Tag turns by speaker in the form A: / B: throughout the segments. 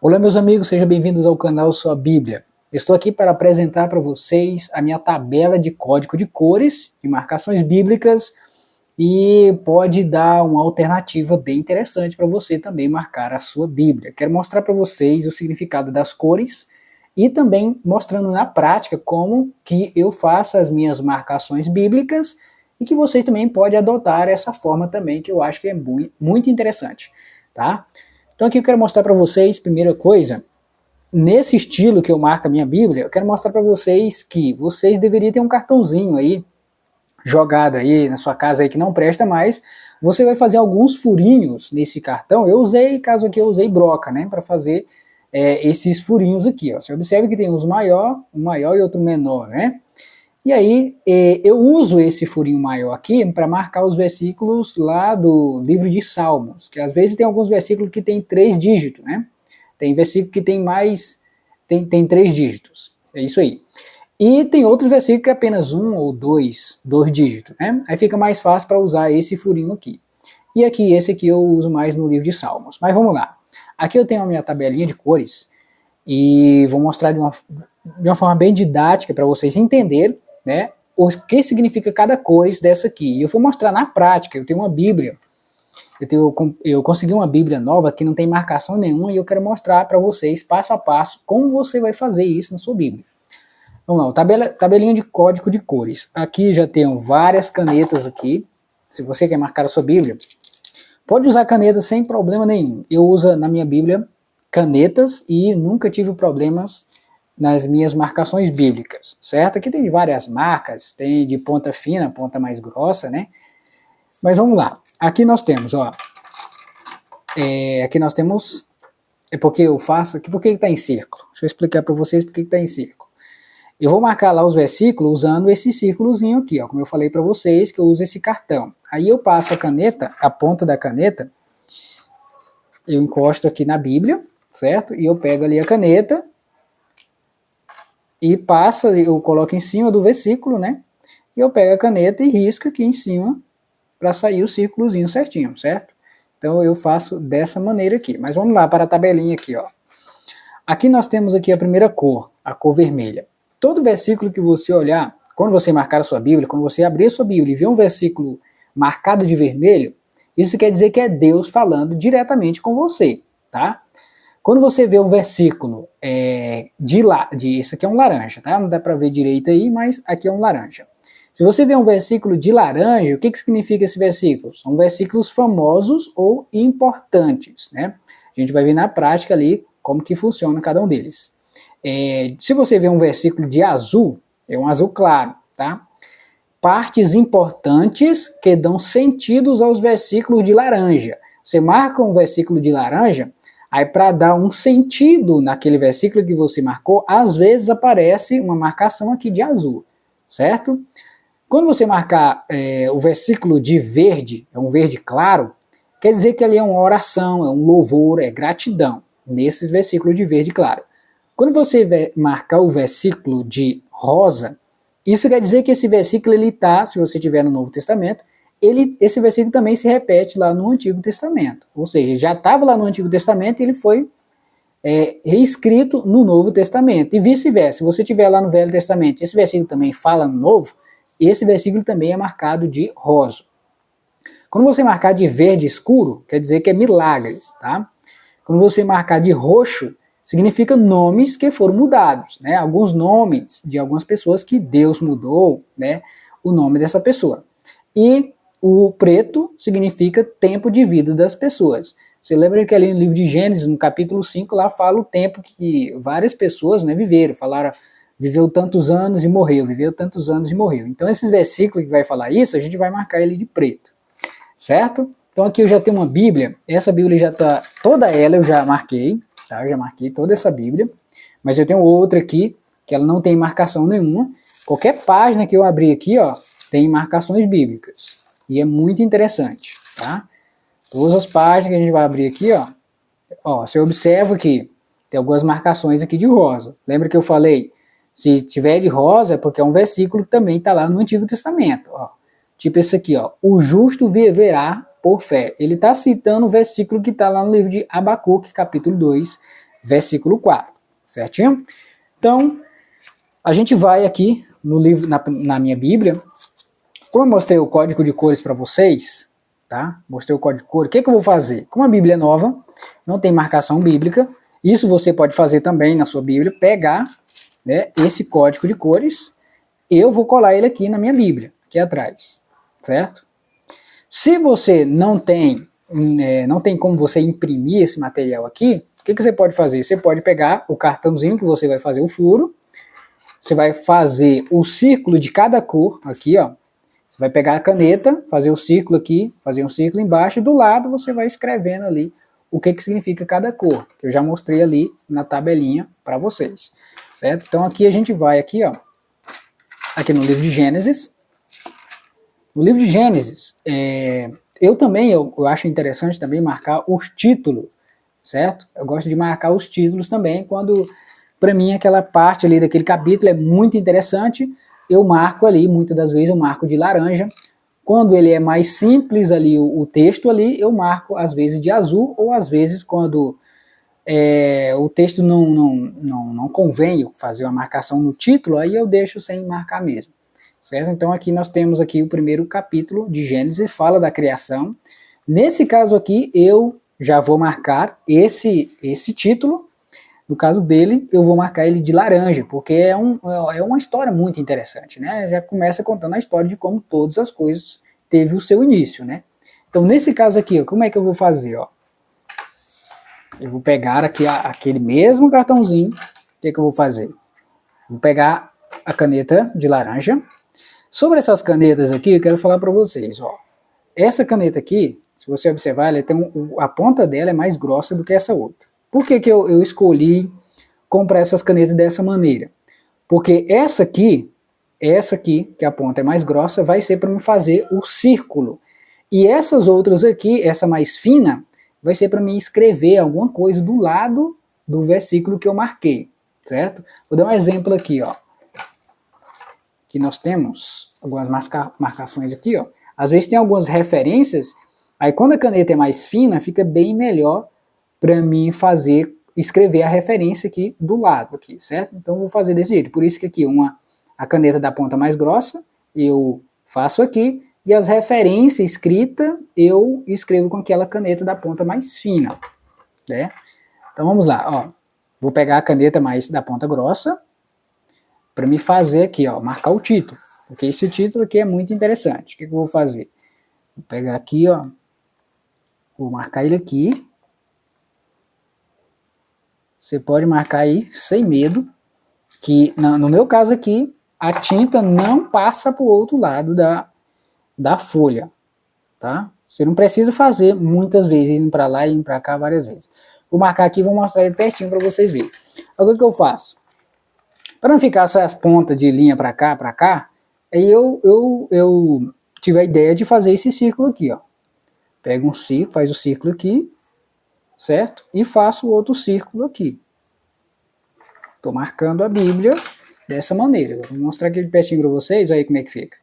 A: Olá, meus amigos, sejam bem-vindos ao canal Sua Bíblia. Estou aqui para apresentar para vocês a minha tabela de código de cores, de marcações bíblicas, e pode dar uma alternativa bem interessante para você também marcar a sua Bíblia. Quero mostrar para vocês o significado das cores e também mostrando na prática como que eu faço as minhas marcações bíblicas e que vocês também podem adotar essa forma também, que eu acho que é muito interessante, tá? Então aqui eu quero mostrar para vocês, primeira coisa, nesse estilo que eu marco a minha Bíblia, eu quero mostrar para vocês que vocês deveriam ter um cartãozinho aí, jogado aí na sua casa aí que não presta mais. Você vai fazer alguns furinhos nesse cartão. Caso aqui eu usei broca, né, para fazer esses furinhos aqui, ó. Você observa que tem um maior e outro menor, né? E aí, eu uso esse furinho maior aqui para marcar os versículos lá do livro de Salmos, que às vezes tem alguns versículos que tem 3 dígitos, né? Tem versículo que tem mais, tem 3 dígitos, é isso aí. E tem outros versículos que é apenas 1 ou 2 dígitos, né? Aí fica mais fácil para usar esse furinho aqui. E aqui, esse aqui eu uso mais no livro de Salmos. Mas vamos lá. Aqui eu tenho a minha tabelinha de cores e vou mostrar de uma forma bem didática para vocês entenderem, né, o que significa cada cor dessa aqui. E eu vou mostrar na prática. Eu tenho uma Bíblia, eu consegui uma Bíblia nova que não tem marcação nenhuma e eu quero mostrar para vocês passo a passo como você vai fazer isso na sua Bíblia. Vamos lá, tabelinha de código de cores. Aqui já tenho várias canetas aqui. Se você quer marcar a sua Bíblia, pode usar caneta sem problema nenhum. Eu uso na minha Bíblia canetas e nunca tive problemas nas minhas marcações bíblicas, certo? Aqui tem várias marcas, tem de ponta fina, ponta mais grossa, né? Mas vamos lá. Aqui nós temos, ó. Aqui nós temos, porque eu faço aqui, por que está em círculo? Deixa eu explicar para vocês por que está em círculo. Eu vou marcar lá os versículos usando esse círculozinho aqui, ó, como eu falei para vocês, que eu uso esse cartão. Aí eu passo a caneta, a ponta da caneta, eu encosto aqui na Bíblia, certo? E eu pego ali a caneta e passo, eu coloco em cima do versículo, né? E eu pego a caneta e risco aqui em cima para sair o círculozinho certinho, certo? Então eu faço dessa maneira aqui. Mas vamos lá para a tabelinha aqui, ó. Aqui nós temos aqui a primeira cor, a cor vermelha. Todo versículo que você olhar, quando você marcar a sua Bíblia, quando você abrir a sua Bíblia e ver um versículo marcado de vermelho, isso quer dizer que é Deus falando diretamente com você, tá? Quando você vê um versículo isso aqui é um laranja, tá? Não dá para ver direito aí, mas aqui é um laranja. Se você vê um versículo de laranja, o que significa esse versículo? São versículos famosos ou importantes, né? A gente vai ver na prática ali como que funciona cada um deles. Se você vê um versículo de azul, é um azul claro, tá? Partes importantes que dão sentidos aos versículos de laranja. Você marca um versículo de laranja, aí para dar um sentido naquele versículo que você marcou, às vezes aparece uma marcação aqui de azul, certo? Quando você marcar o versículo de verde, é um verde claro, quer dizer que ali é uma oração, é um louvor, é gratidão, nesses versículos de verde claro. Quando você marcar o versículo de rosa, isso quer dizer que esse versículo ele está, se você tiver no Novo Testamento, esse versículo também se repete lá no Antigo Testamento. Ou seja, já estava lá no Antigo Testamento e ele foi reescrito no Novo Testamento. E vice-versa. Se você tiver lá no Velho Testamento, esse versículo também fala no Novo, esse versículo também é marcado de rosa. Quando você marcar de verde escuro, quer dizer que é milagres, tá? Quando você marcar de roxo, significa nomes que foram mudados, né? Alguns nomes de algumas pessoas que Deus mudou, né? O nome dessa pessoa. E o preto significa tempo de vida das pessoas. Você lembra que ali no livro de Gênesis, no capítulo 5, lá fala o tempo que várias pessoas, né, viveram. Falaram, viveu tantos anos e morreu, viveu tantos anos e morreu. Então esses versículos que vai falar isso, a gente vai marcar ele de preto, certo? Então aqui eu já tenho uma Bíblia, essa Bíblia já está, toda ela eu já marquei, tá? Eu já marquei toda essa Bíblia, mas eu tenho outra aqui, que ela não tem marcação nenhuma. Qualquer página que eu abrir aqui, ó, tem marcações bíblicas. E é muito interessante, tá? Todas as páginas que a gente vai abrir aqui, ó, você observa que tem algumas marcações aqui de rosa. Lembra que eu falei, se tiver de rosa é porque é um versículo que também está lá no Antigo Testamento, ó. Tipo esse aqui, ó, o justo viverá por fé. Ele está citando o versículo que está lá no livro de Abacuque, capítulo 2, versículo 4, certinho? Então, a gente vai aqui no livro, na minha Bíblia, como eu mostrei o código de cores para vocês, tá? Mostrei o código de cores, o que eu vou fazer? Como a Bíblia é nova, não tem marcação bíblica, isso você pode fazer também na sua Bíblia, pegar, né, esse código de cores, eu vou colar ele aqui na minha Bíblia, aqui atrás, certo? Se você não tem como você imprimir esse material aqui, o que você pode fazer? Você pode pegar o cartãozinho que você vai fazer o furo, você vai fazer o círculo de cada cor aqui, ó. Você vai pegar a caneta, fazer o círculo aqui, fazer um círculo embaixo, e do lado você vai escrevendo ali o que significa cada cor, que eu já mostrei ali na tabelinha para vocês, certo? Então aqui a gente vai aqui, ó, aqui no livro de Gênesis. No livro de Gênesis, eu acho interessante também marcar os títulos, certo? Eu gosto de marcar os títulos também, quando, para mim, aquela parte ali daquele capítulo é muito interessante, eu marco ali, muitas das vezes eu marco de laranja. Quando ele é mais simples ali, o texto ali, eu marco às vezes de azul, ou às vezes quando o texto não convém eu fazer uma marcação no título, aí eu deixo sem marcar mesmo. Certo? Então aqui nós temos aqui o primeiro capítulo de Gênesis, fala da criação. Nesse caso aqui, eu já vou marcar esse título. No caso dele, eu vou marcar ele de laranja, porque é uma história muito interessante, né? Já começa contando a história de como todas as coisas teve o seu início, né? Então, nesse caso aqui, ó, como é que eu vou fazer, ó? Eu vou pegar aqui aquele mesmo cartãozinho. O que eu vou fazer? Vou pegar a caneta de laranja. Sobre essas canetas aqui, eu quero falar para vocês, ó. Essa caneta aqui, se você observar, ela tem a ponta dela é mais grossa do que essa outra. Por que eu escolhi comprar essas canetas dessa maneira? Porque essa aqui, que a ponta é mais grossa, vai ser para me fazer o círculo. E essas outras aqui, essa mais fina, vai ser para mim escrever alguma coisa do lado do versículo que eu marquei, certo? Vou dar um exemplo aqui, ó. Que nós temos algumas marcações aqui, ó. Às vezes tem algumas referências, aí quando a caneta é mais fina, fica bem melhor para mim escrever a referência aqui do lado, aqui, certo? Então eu vou fazer desse jeito. Por isso que aqui a caneta da ponta mais grossa, eu faço aqui, e as referências escritas, eu escrevo com aquela caneta da ponta mais fina, né? Então vamos lá, ó. Vou pegar a caneta mais da ponta grossa, para me fazer aqui, ó, marcar o título, porque esse título aqui é muito interessante. O que eu vou fazer? Vou pegar aqui, ó, vou marcar ele aqui. Você pode marcar aí sem medo, que no meu caso aqui, a tinta não passa para o outro lado da folha, tá? Você não precisa fazer muitas vezes, indo para lá e indo para cá várias vezes. Vou marcar aqui e vou mostrar ele pertinho para vocês verem. Agora o que eu faço? Para não ficar só as pontas de linha para cá, aí eu tive a ideia de fazer esse círculo aqui, ó. Pega um círculo, faz o círculo aqui, certo? E faço outro círculo aqui. Estou marcando a Bíblia dessa maneira. Vou mostrar aqui de pertinho para vocês, aí como é que fica,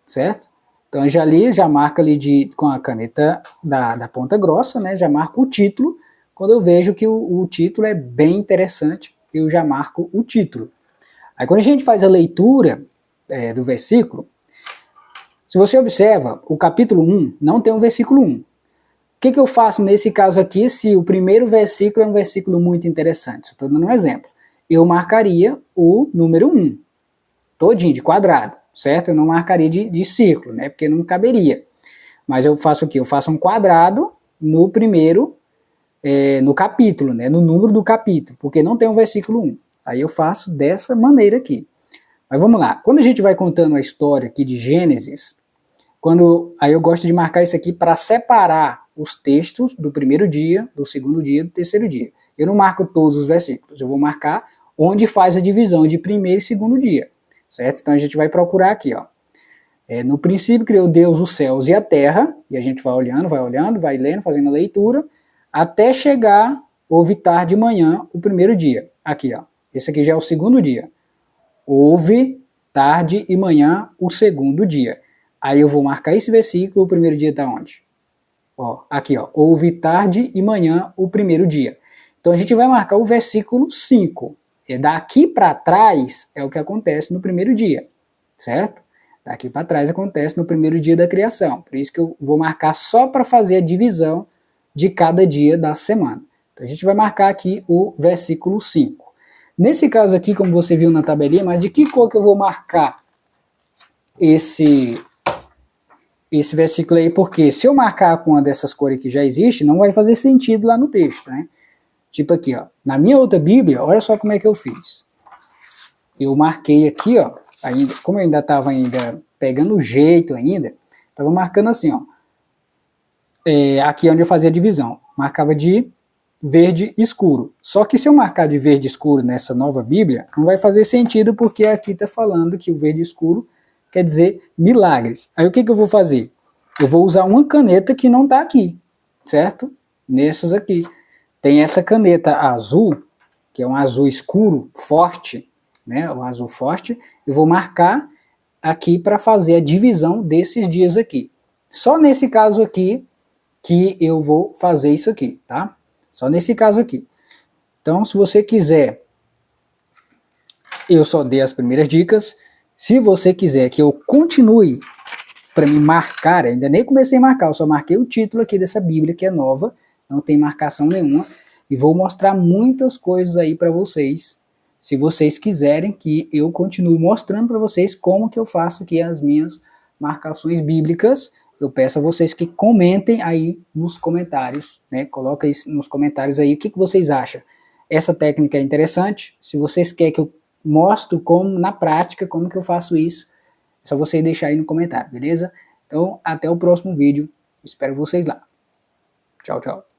A: certo? Então já marca ali com a caneta da ponta grossa, né? Já marco o título. Quando eu vejo que o título é bem interessante, eu já marco o título. Aí quando a gente faz a leitura do versículo, se você observa, o capítulo 1 não tem um versículo 1. O que eu faço nesse caso aqui, se o primeiro versículo é um versículo muito interessante? Estou dando um exemplo. Eu marcaria o número 1, todinho, de quadrado, certo? Eu não marcaria de círculo, né? Porque não caberia. Mas eu faço o quê? Eu faço um quadrado no primeiro, no capítulo, né? No número do capítulo, porque não tem um versículo 1. Aí eu faço dessa maneira aqui. Mas vamos lá. Quando a gente vai contando a história aqui de Gênesis, aí eu gosto de marcar isso aqui para separar os textos do primeiro dia, do segundo dia, do terceiro dia. Eu não marco todos os versículos. Eu vou marcar onde faz a divisão de primeiro e segundo dia. Certo? Então a gente vai procurar aqui, ó. No princípio criou Deus os céus e a terra, e a gente vai olhando, vai lendo, fazendo a leitura, até chegar, houve tarde e manhã, o primeiro dia. Aqui, ó. Esse aqui já é o segundo dia. Houve tarde e manhã, o segundo dia. Aí eu vou marcar esse versículo, o primeiro dia está onde? Ó, aqui, ó. Houve tarde e manhã, o primeiro dia. Então a gente vai marcar o versículo 5. E daqui para trás é o que acontece no primeiro dia, certo? Daqui para trás acontece no primeiro dia da criação. Por isso que eu vou marcar só para fazer a divisão de cada dia da semana. Então a gente vai marcar aqui o versículo 5. Nesse caso aqui, como você viu na tabelinha, mas de que cor que eu vou marcar esse versículo aí? Porque se eu marcar com uma dessas cores que já existe, não vai fazer sentido lá no texto, né? Tipo aqui, ó. Na minha outra Bíblia, olha só como é que eu fiz. Eu marquei aqui, ó. Ainda, como eu ainda estava pegando o jeito ainda, estava marcando assim, ó. Aqui onde eu fazia a divisão. Marcava de verde escuro. Só que se eu marcar de verde escuro nessa nova Bíblia, não vai fazer sentido, porque aqui está falando que o verde escuro quer dizer milagres. Aí o que eu vou fazer? Eu vou usar uma caneta que não está aqui, certo? Nessas aqui. Tem essa caneta azul, que é um azul escuro, forte, né? Um azul forte. Eu vou marcar aqui para fazer a divisão desses dias aqui. Só nesse caso aqui que eu vou fazer isso aqui, tá? Só nesse caso aqui. Então, se você quiser, eu só dei as primeiras dicas. Se você quiser que eu continue para me marcar, ainda nem comecei a marcar, eu só marquei o título aqui dessa Bíblia, que é nova, não tem marcação nenhuma, e vou mostrar muitas coisas aí para vocês, se vocês quiserem que eu continue mostrando para vocês como que eu faço aqui as minhas marcações bíblicas. Eu peço a vocês que comentem aí nos comentários, né? Coloca isso nos comentários aí, o que vocês acham. Essa técnica é interessante. Se vocês querem que eu mostre como, na prática, como que eu faço isso, é só vocês deixarem aí no comentário, beleza? Então, até o próximo vídeo. Espero vocês lá. Tchau, tchau.